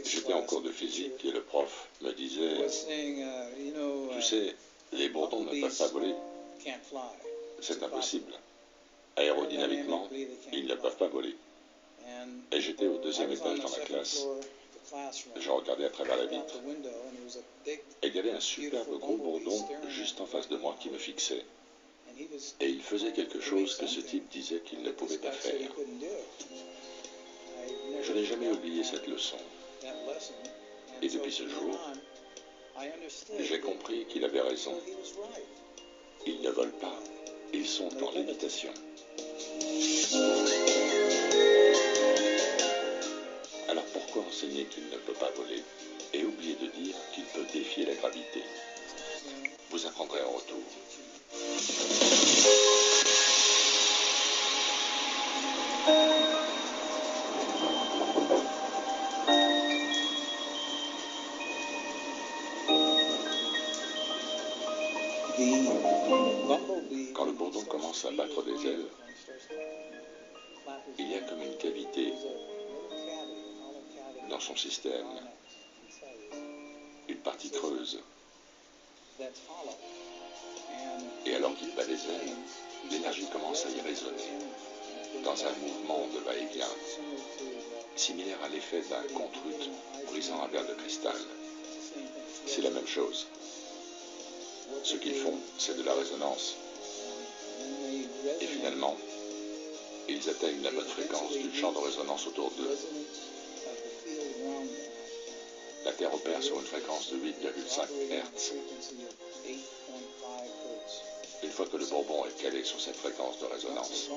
J'étais en cours de physique et le prof me disait, tu sais, les bourdons ne peuvent pas voler. C'est impossible. Aérodynamiquement, ils ne peuvent pas voler. Et j'étais au deuxième étage dans la classe. Je regardais à travers la vitre. Et il y avait un superbe gros bourdon juste en face de moi qui me fixait. Et il faisait quelque chose que ce type disait qu'il ne pouvait pas faire. Je n'ai jamais oublié cette leçon. Et depuis ce jour, j'ai compris qu'il avait raison. Ils ne volent pas, ils sont en lévitation. Alors pourquoi enseigner qu'il ne peut pas voler et oublier de dire qu'il peut défier la gravité? Vous apprendrez en retour. Quand le bourdon commence à battre des ailes, il y a comme une cavité dans son système, une partie creuse. Et alors qu'il bat les ailes, l'énergie commence à y résonner, dans un mouvement de va-et-vient, similaire à l'effet d'un contrute brisant un verre de cristal. C'est la même chose. Ce qu'ils font, c'est de la résonance. Et finalement, ils atteignent la bonne fréquence du champ de résonance autour d'eux. La Terre opère sur une fréquence de 8,5 Hz. Une fois que le Bourbon est calé sur cette fréquence de résonance,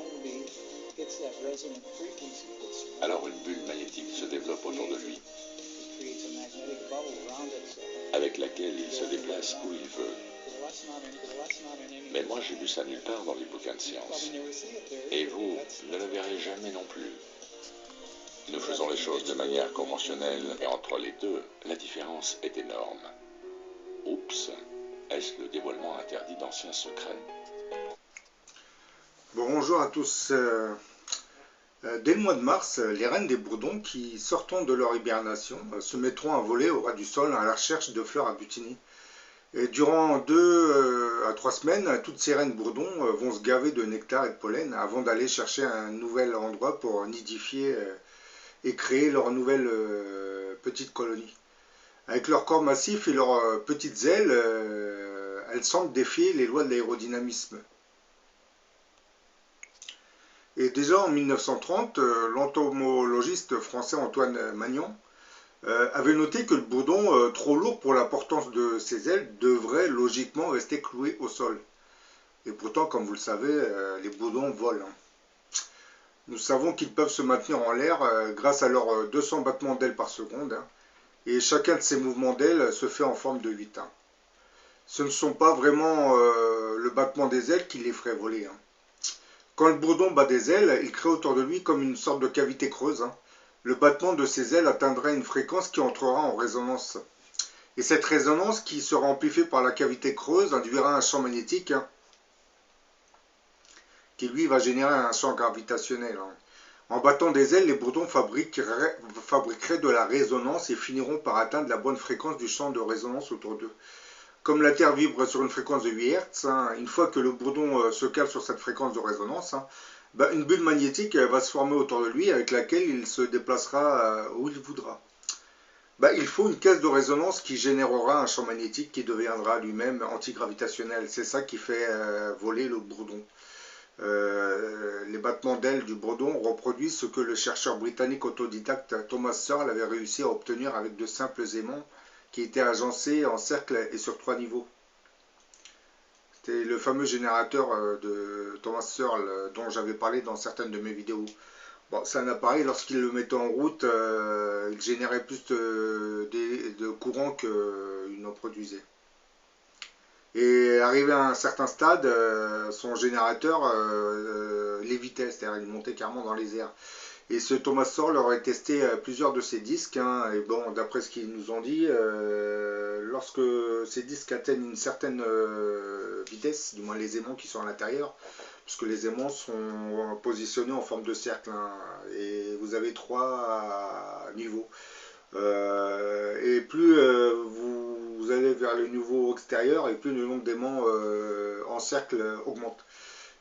alors une bulle magnétique se développe autour de lui, avec laquelle il se déplace où il veut. Mais moi, j'ai vu ça nulle part dans les bouquins de science. Et vous ne le verrez jamais non plus. Nous faisons les choses de manière conventionnelle, et entre les deux, la différence est énorme. Oups, est-ce le dévoilement interdit d'anciens secrets? Bonjour à tous. Dès le mois de mars, les reines des bourdons qui, sortant de leur hibernation, se mettront à voler au ras du sol à la recherche de fleurs à butiner. Et durant 2 à 3 semaines, toutes ces reines bourdons vont se gaver de nectar et de pollen avant d'aller chercher un nouvel endroit pour nidifier et créer leur nouvelle petite colonie. Avec leur corps massif et leurs petites ailes, elles semblent défier les lois de l'aérodynamisme. Et déjà en 1930, l'entomologiste français Antoine Magnan avait noté que le bourdon, trop lourd pour l'importance de ses ailes, devrait logiquement rester cloué au sol. Et pourtant, comme vous le savez, les bourdons volent. Nous savons qu'ils peuvent se maintenir en l'air grâce à leurs 200 battements d'ailes par seconde. Et chacun de ces mouvements d'ailes se fait en forme de 8. Ce ne sont pas vraiment le battement des ailes qui les ferait voler. Quand le bourdon bat des ailes, il crée autour de lui comme une sorte de cavité creuse. Le battement de ses ailes atteindra une fréquence qui entrera en résonance. Et cette résonance, qui sera amplifiée par la cavité creuse, induira un champ magnétique qui, lui, va générer un champ gravitationnel. En battant des ailes, les bourdons fabriqueraient de la résonance et finiront par atteindre la bonne fréquence du champ de résonance autour d'eux. Comme la Terre vibre sur une fréquence de 8 Hz, une fois que le bourdon se cale sur cette fréquence de résonance, une bulle magnétique va se former autour de lui avec laquelle il se déplacera où il voudra. Il faut une caisse de résonance qui générera un champ magnétique qui deviendra lui-même antigravitationnel. C'est ça qui fait voler le bourdon. Les battements d'ailes du bourdon reproduisent ce que le chercheur britannique autodidacte Thomas Searle avait réussi à obtenir avec de simples aimants qui étaient agencés en cercle et sur 3 niveaux. C'était le fameux générateur de Thomas Searle dont j'avais parlé dans certaines de mes vidéos. Bon, c'est un appareil, lorsqu'il le mettait en route, il générait plus de courant qu'il n'en produisait. Et arrivé à un certain stade, son générateur lévitait, c'est-à-dire il montait carrément dans les airs. Et ce Thomas Searle aurait testé plusieurs de ces disques, et bon, d'après ce qu'ils nous ont dit, lorsque ces disques atteignent une certaine vitesse, du moins les aimants qui sont à l'intérieur, puisque les aimants sont positionnés en forme de cercle, et vous avez 3 niveaux. plus vous allez vers le niveau extérieur, et plus le nombre d'aimants en cercle augmente.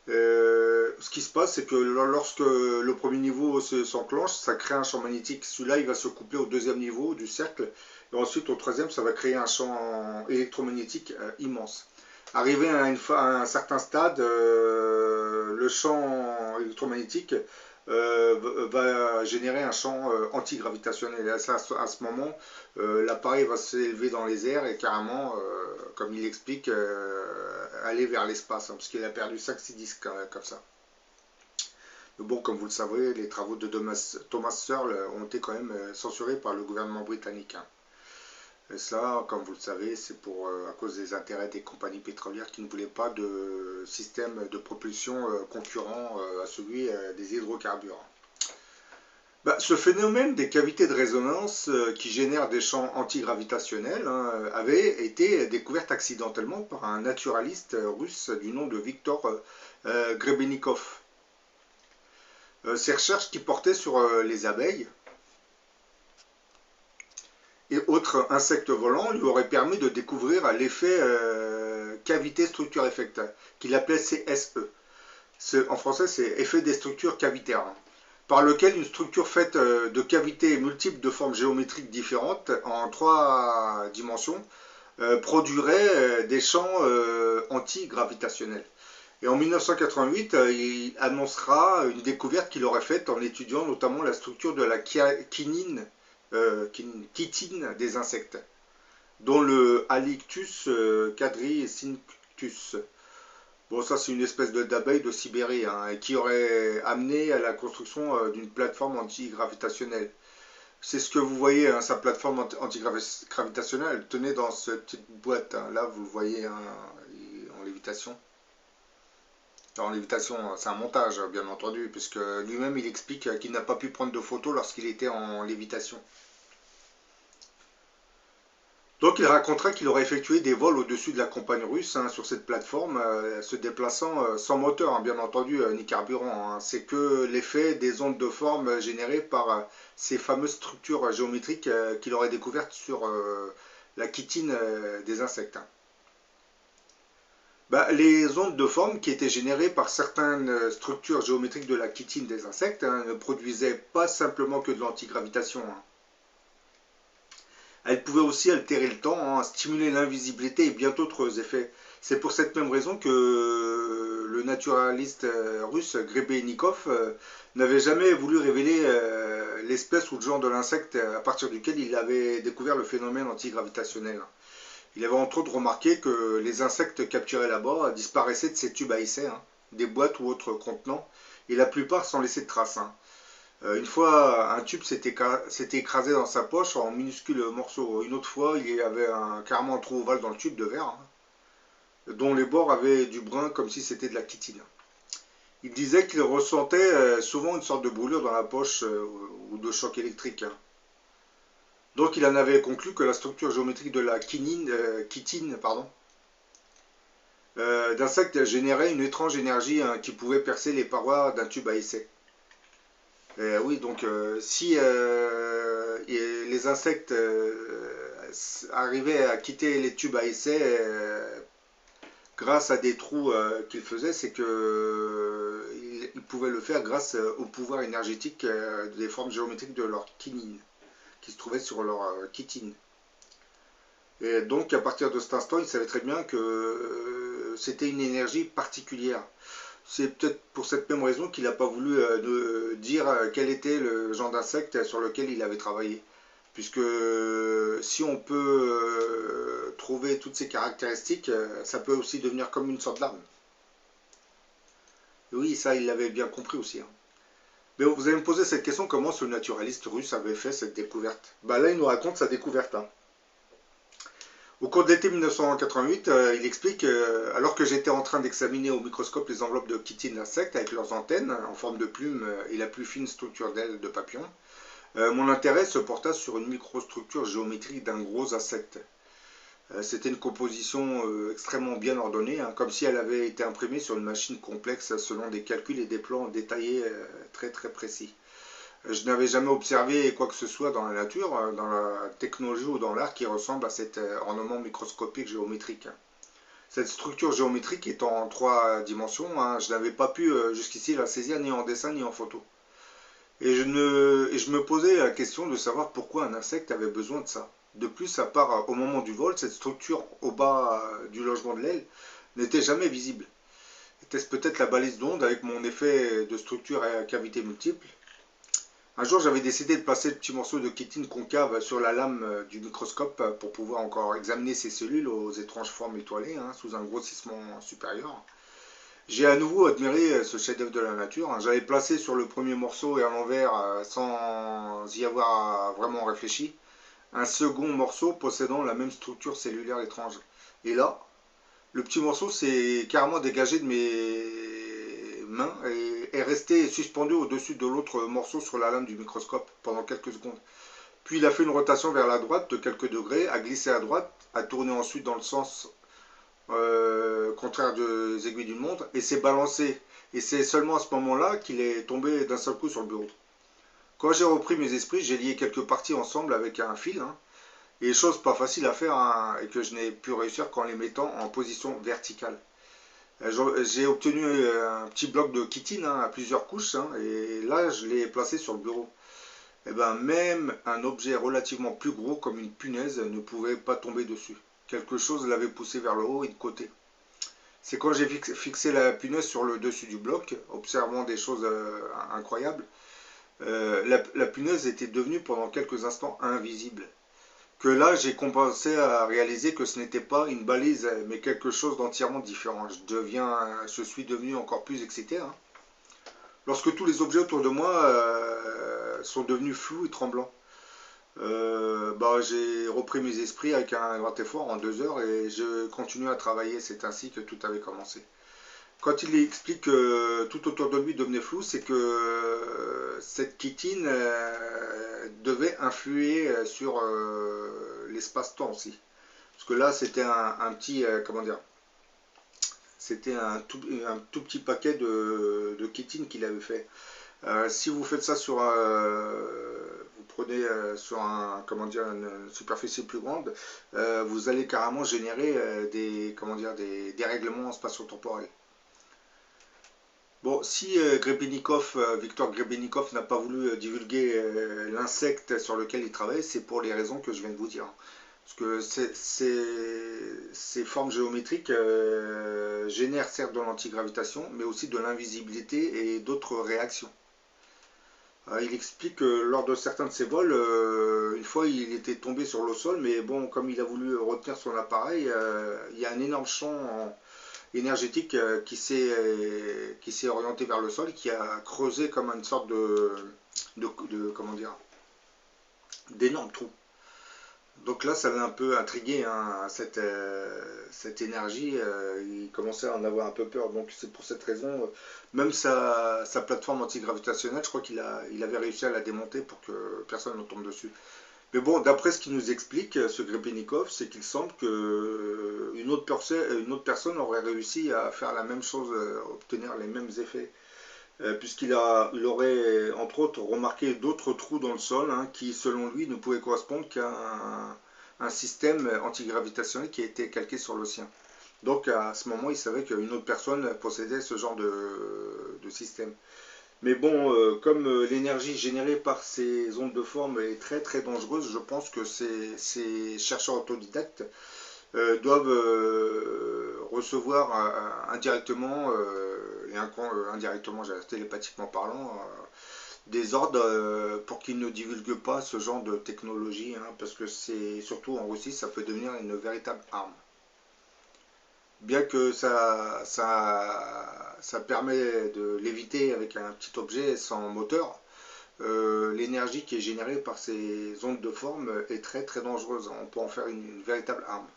Ce qui se passe, c'est que lorsque le premier niveau s'enclenche, ça crée un champ magnétique. Celui-là, il va se coupler au deuxième niveau du cercle, et ensuite au troisième, ça va créer un champ électromagnétique immense. Arrivé à un certain stade, le champ électromagnétique va générer un champ antigravitationnel. Et à ce moment, l'appareil va s'élever dans les airs et carrément, comme il explique, aller vers l'espace, hein, parce qu'il a perdu 5-6 disques comme ça. Mais bon, comme vous le savez, les travaux de Thomas Searle ont été quand même censurés par le gouvernement britannique. Hein. Et cela, comme vous le savez, c'est à cause des intérêts des compagnies pétrolières qui ne voulaient pas de système de propulsion concurrent à celui des hydrocarbures. Ce phénomène des cavités de résonance qui génèrent des champs antigravitationnels avait été découvert accidentellement par un naturaliste russe du nom de Viktor Grebennikov. Ces recherches qui portaient sur les abeilles et autres insectes volants lui auraient permis de découvrir l'effet cavité structure effect, qu'il appelait CSE. En français, c'est effet des structures cavitaires, par lequel une structure faite de cavités multiples de formes géométriques différentes en 3 dimensions produirait des champs antigravitationnels. Et en 1988, il annoncera une découverte qu'il aurait faite en étudiant notamment la structure de la chitine des insectes, dont le Halictus quadricinctus. Bon, ça c'est une espèce d'abeille de Sibérie, hein, et qui aurait amené à la construction d'une plateforme antigravitationnelle. C'est ce que vous voyez, hein, sa plateforme antigravitationnelle, elle tenait dans cette petite boîte, hein. Là vous le voyez, hein, en lévitation. En lévitation, c'est un montage, bien entendu, puisque lui-même il explique qu'il n'a pas pu prendre de photos lorsqu'il était en lévitation. Donc il racontera qu'il aurait effectué des vols au-dessus de la campagne russe, hein, sur cette plateforme, se déplaçant sans moteur, hein, bien entendu, ni carburant. Hein. C'est que l'effet des ondes de forme générées par ces fameuses structures géométriques qu'il aurait découvertes sur la chitine des insectes. Hein. Les ondes de forme qui étaient générées par certaines structures géométriques de la chitine des insectes, hein, ne produisaient pas simplement que de l'antigravitation. Hein. Elles pouvaient aussi altérer le temps, hein, stimuler l'invisibilité et bien d'autres effets. C'est pour cette même raison que le naturaliste russe Grebennikov n'avait jamais voulu révéler l'espèce ou le genre de l'insecte à partir duquel il avait découvert le phénomène antigravitationnel. Il avait entre autres remarqué que les insectes capturés là-bas disparaissaient de ces tubes à essai, hein, des boîtes ou autres contenants, et la plupart sans laisser de traces. Hein. Une fois, un tube s'était écrasé dans sa poche en minuscules morceaux. Une autre fois, il y avait carrément un trou ovale dans le tube de verre, hein, dont les bords avaient du brun comme si c'était de la chitine. Il disait qu'il ressentait souvent une sorte de brûlure dans la poche ou de choc électrique. Hein. Donc il en avait conclu que la structure géométrique de la chitine d'insectes générait une étrange énergie, hein, qui pouvait percer les parois d'un tube à essai. Oui, donc si les insectes arrivaient à quitter les tubes à essai grâce à des trous qu'ils faisaient, c'est qu'ils pouvaient le faire grâce au pouvoir énergétique des formes géométriques de leur quinine, qui se trouvaient sur leur chitine. Et donc à partir de cet instant, ils savaient très bien que c'était une énergie particulière. C'est peut-être pour cette même raison qu'il n'a pas voulu dire quel était le genre d'insecte sur lequel il avait travaillé. Puisque si on peut trouver toutes ces caractéristiques, ça peut aussi devenir comme une sorte d'arme. Oui, ça il l'avait bien compris aussi. Hein. Mais vous allez me poser cette question, comment ce naturaliste russe avait fait cette découverte? Là il nous raconte sa découverte. Hein. Au cours de l'été 1988, il explique alors que j'étais en train d'examiner au microscope les enveloppes de chitine d'insectes avec leurs antennes en forme de plume et la plus fine structure d'ailes de papillon, mon intérêt se porta sur une microstructure géométrique d'un gros insecte. C'était une composition extrêmement bien ordonnée, hein, comme si elle avait été imprimée sur une machine complexe selon des calculs et des plans détaillés très très précis. Je n'avais jamais observé quoi que ce soit dans la nature, dans la technologie ou dans l'art qui ressemble à cet ornement microscopique géométrique. Cette structure géométrique est en 3 dimensions, hein, je n'avais pas pu jusqu'ici la saisir ni en dessin ni en photo. Et je me posais la question de savoir pourquoi un insecte avait besoin de ça. De plus, à part au moment du vol, cette structure au bas du logement de l'aile n'était jamais visible. Était-ce peut-être la balise d'onde avec mon effet de structure à cavité multiple? Un jour, j'avais décidé de placer le petit morceau de chitine concave sur la lame du microscope pour pouvoir encore examiner ces cellules aux étranges formes étoilées, hein, sous un grossissement supérieur. J'ai à nouveau admiré ce chef-d'œuvre de la nature. J'avais placé sur le premier morceau et à l'envers, sans y avoir vraiment réfléchi, un second morceau possédant la même structure cellulaire étrange. Et là, le petit morceau s'est carrément dégagé de mes mains et est resté suspendu au-dessus de l'autre morceau sur la lame du microscope pendant quelques secondes. Puis il a fait une rotation vers la droite de quelques degrés, a glissé à droite, a tourné ensuite dans le sens contraire des aiguilles d'une montre et s'est balancé. Et c'est seulement à ce moment-là qu'il est tombé d'un seul coup sur le bureau. Quand j'ai repris mes esprits, j'ai lié quelques parties ensemble avec un fil, hein, et chose pas facile à faire, hein, et que je n'ai pu réussir qu'en les mettant en position verticale. J'ai obtenu un petit bloc de chitine, hein, à plusieurs couches, hein, et là je l'ai placé sur le bureau. Et ben même un objet relativement plus gros comme une punaise ne pouvait pas tomber dessus. Quelque chose l'avait poussé vers le haut et de côté. C'est quand j'ai fixé la punaise sur le dessus du bloc, observant des choses incroyables, la punaise était devenue pendant quelques instants invisible. Que là, j'ai commencé à réaliser que ce n'était pas une balise, mais quelque chose d'entièrement différent. Je suis devenu encore plus excité, hein. Lorsque tous les objets autour de moi sont devenus flous et tremblants. J'ai repris mes esprits avec un grand effort en 2 heures et je continue à travailler. C'est ainsi que tout avait commencé. Quand il explique que tout autour de lui devenait flou, c'est que cette chitine devait influer sur l'espace-temps aussi. Parce que là, c'était un petit, comment dire, c'était un tout petit paquet de chitine qu'il avait fait. Si vous faites ça sur vous prenez sur une superficie plus grande, vous allez carrément générer des dérèglements spatio-temporels. Bon, si Victor Grebennikov n'a pas voulu divulguer l'insecte sur lequel il travaille, c'est pour les raisons que je viens de vous dire. Parce que ces formes géométriques génèrent certes de l'antigravitation, mais aussi de l'invisibilité et d'autres réactions. Il explique que lors de certains de ses vols, une fois il était tombé sur le sol, mais bon, comme il a voulu retenir son appareil, il y a un énorme champ énergétique qui s'est orienté vers le sol, qui a creusé comme une sorte d'énorme trou. Donc là, ça l'a un peu intrigué, hein, cette énergie. Il commençait à en avoir un peu peur. Donc c'est pour cette raison, même sa plateforme antigravitationnelle, je crois qu'il avait réussi à la démonter pour que personne ne tombe dessus. Mais bon, d'après ce qu'il nous explique, ce Grebennikov, c'est qu'il semble qu'une autre personne aurait réussi à faire la même chose, obtenir les mêmes effets. Puisqu'il aurait entre autres remarqué d'autres trous dans le sol, hein, qui selon lui ne pouvaient correspondre qu'à un système antigravitationnel qui était calqué sur le sien. Donc à ce moment il savait qu'une autre personne possédait ce genre de système. Mais bon, comme l'énergie générée par ces ondes de forme est très très dangereuse, je pense que ces chercheurs autodidactes doivent recevoir indirectement, indirectement, télépathiquement parlant, des ordres pour qu'ils ne divulguent pas ce genre de technologie, hein, parce que c'est surtout en Russie, ça peut devenir une véritable arme. Bien que ça permet de l'éviter avec un petit objet sans moteur, l'énergie qui est générée par ces ondes de forme est très très dangereuse. On peut en faire une véritable arme.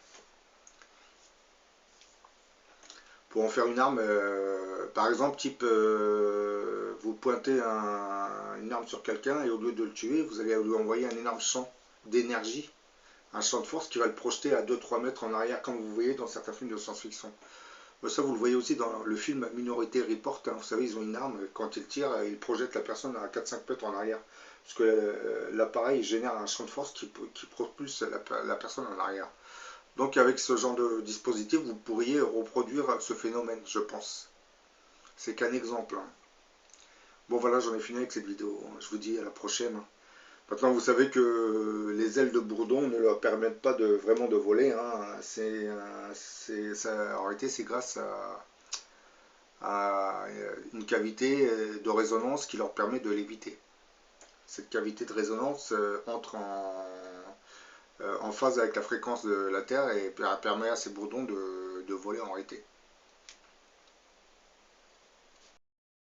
Pour en faire une arme, par exemple, type, vous pointez une arme sur quelqu'un et au lieu de le tuer, vous allez lui envoyer un énorme champ d'énergie, un champ de force qui va le projeter à 2-3 mètres en arrière, comme vous voyez dans certains films de science-fiction. Ça, vous le voyez aussi dans le film Minority Report. Hein. Vous savez, ils ont une arme. Quand ils tirent, ils projettent la personne à 4-5 mètres en arrière. Parce que l'appareil génère un champ de force qui propulse la personne en arrière. Donc, avec ce genre de dispositif, vous pourriez reproduire ce phénomène, je pense. C'est qu'un exemple. Hein. Bon, voilà, j'en ai fini avec cette vidéo. Je vous dis à la prochaine. Maintenant, vous savez que les ailes de bourdon ne leur permettent pas vraiment de voler. Hein. En réalité, c'est grâce à une cavité de résonance qui leur permet de léviter. Cette cavité de résonance entre en phase avec la fréquence de la Terre et permet à ces bourdons de voler en réalité.